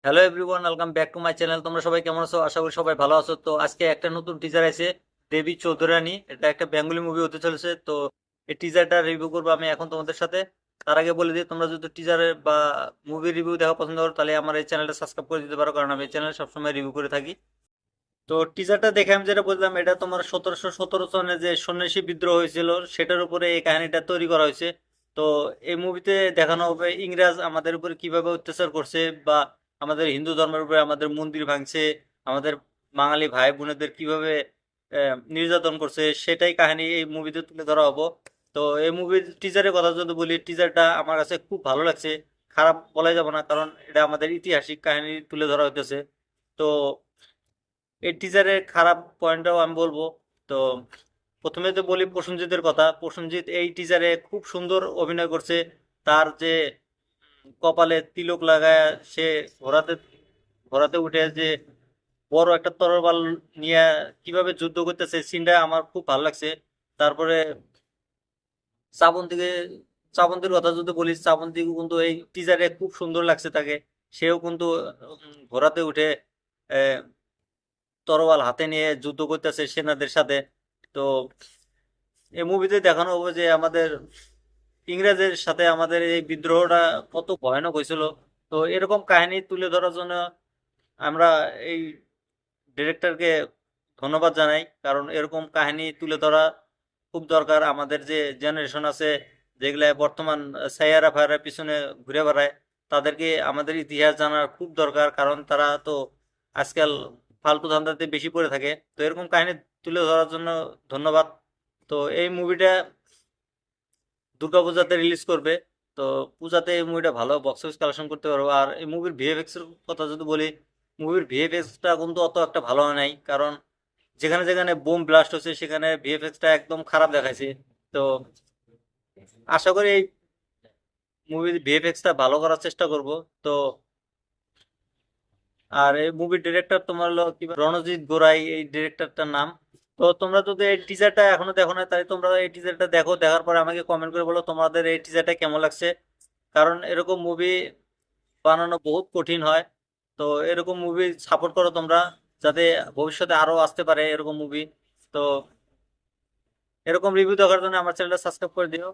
Hello everyone, welcome back to my channel. তোমরা সবাই কেমন আছো? আশা করি সবাই ভালো আছো। তো আজকে একটা নতুন টিজার আছে, দেবী চৌধুরানী। এটা একটা বেঙ্গলি মুভি হতে চলেছে। তো এই টিজারটা রিভিউ করবো আমি এখন তোমাদের সাথে। তার আগে বলে দিই, তোমরা যদি টিজারের বা মুভি রিভিউ দেখা পছন্দ করো তাহলে আমার এই চ্যানেলটা সাবস্ক্রাইব করে দিতে পারো, কারণ আমি এই চ্যানেল সবসময় রিভিউ করে থাকি। তো টিজারটা দেখে আমি যেটা বললাম, এটা তোমার 1717 সনে যে সন্ন্যাসী বিদ্রোহ হয়েছিল সেটার উপরে এই কাহিনীটা তৈরি করা হয়েছে। তো এই মুভিতে দেখানো হবে ইংরেজ আমাদের উপরে কিভাবে অত্যাচার করছে, বা আমাদের হিন্দু ধর্মের উপরে আমাদের মন্দির ভাঙছে, আমাদের বাঙালি ভাই বোনেদের কিভাবে নির্যাতন করছে, সেটাই কাহিনী এই মুভিতে তুলে ধরা হবো। তো এই মুভির টিজারের কথা যদি বলি, টিজারটা আমার কাছে খুব ভালো লাগছে, খারাপ বলা যাবে না, কারণ এটা আমাদের ঐতিহাসিক কাহিনী তুলে ধরা হইতেছে। তো এই টিজারের খারাপ পয়েন্টটাও আমি বলবো। তো প্রথমে তো বলি প্রসেনজিতের কথা। প্রসেনজিৎ এই টিজারে খুব সুন্দর অভিনয় করছে। তার যে কপালে তিলক লাগায় সে ঘোড়াতে ঘোড়াতে উঠে যে বড় একটা তরোয়াল নিয়ে কিভাবে যুদ্ধ করতেছে, সিনটা আমার খুব ভালো লাগছে। তারপরে শ্রাবন্তীকে শ্রাবন্তীর কথা যদি বলি, শ্রাবন্তী কিন্তু এই টিজারে খুব সুন্দর লাগছে তাকে। সেও কিন্তু ঘোড়াতে উঠে তরোয়াল হাতে নিয়ে যুদ্ধ করতেছে সেনাদের সাথে। তো এই মুভিতে দেখানো হবে যে আমাদের ইংরেজের সাথে আমাদের এই বিদ্রোহটা কত ভয়ানক হয়েছিল। তো এরকম কাহিনী তুলে ধরার জন্য আমরা এই ডিরেক্টরকে ধন্যবাদ জানাই, কারণ এরকম কাহিনী তুলে ধরা খুব দরকার। আমাদের যে জেনারেশন আছে, যেগুলা বর্তমান সাইয়ারা ফায়ারের পিছনে ঘুরে বেড়ায়, তাদেরকে আমাদের ইতিহাস জানার খুব দরকার, কারণ তারা তো আজকাল ফালতু ধান্দাতে বেশি পড়ে থাকে। তো এরকম কাহিনী তুলে ধরার জন্য ধন্যবাদ। তো এই মুভিটা দুর্গাপূজাতে রিলিজ করবে। তো পূজাতে এই মুভিটা ভালো বক্স অফিস কালেকশন করতে পারবো। আর এই মুভির ভিএফএক্স এর কথা যদি বলি, মুভির ভিএফএক্সটা কিন্তু অত একটা ভালো হয় নাই, কারণ যেখানে যেখানে বোম ব্লাস্ট হচ্ছে সেখানে ভিএফএক্সটা একদম খারাপ দেখাইছে। তো আশা করি এই মুভির ভিএফএক্সটা ভালো করার চেষ্টা করব। তো আর এই মুভির ডিরেক্টর তোমার হলো কি রণজিৎ গোরাই, এই ডিরেক্টরটার নাম। তো তোমরা যদি এই টিজারটা এখনো দেখো না, তাহলে তোমরা এই টিজারটা দেখো, দেখার পরে আমাকে কমেন্ট করে বলো তোমাদের এই টিজারটা কেমন লাগছে। কারণ এরকম মুভি বানানো বহুত কঠিন হয়। তো এরকম মুভি সাপোর্ট করো তোমরা, যাতে ভবিষ্যতে আরো আসতে পারে এরকম মুভি। তো এরকম রিভিউ দেখার জন্য আমার চ্যানেলটা সাবস্ক্রাইব করে দিও।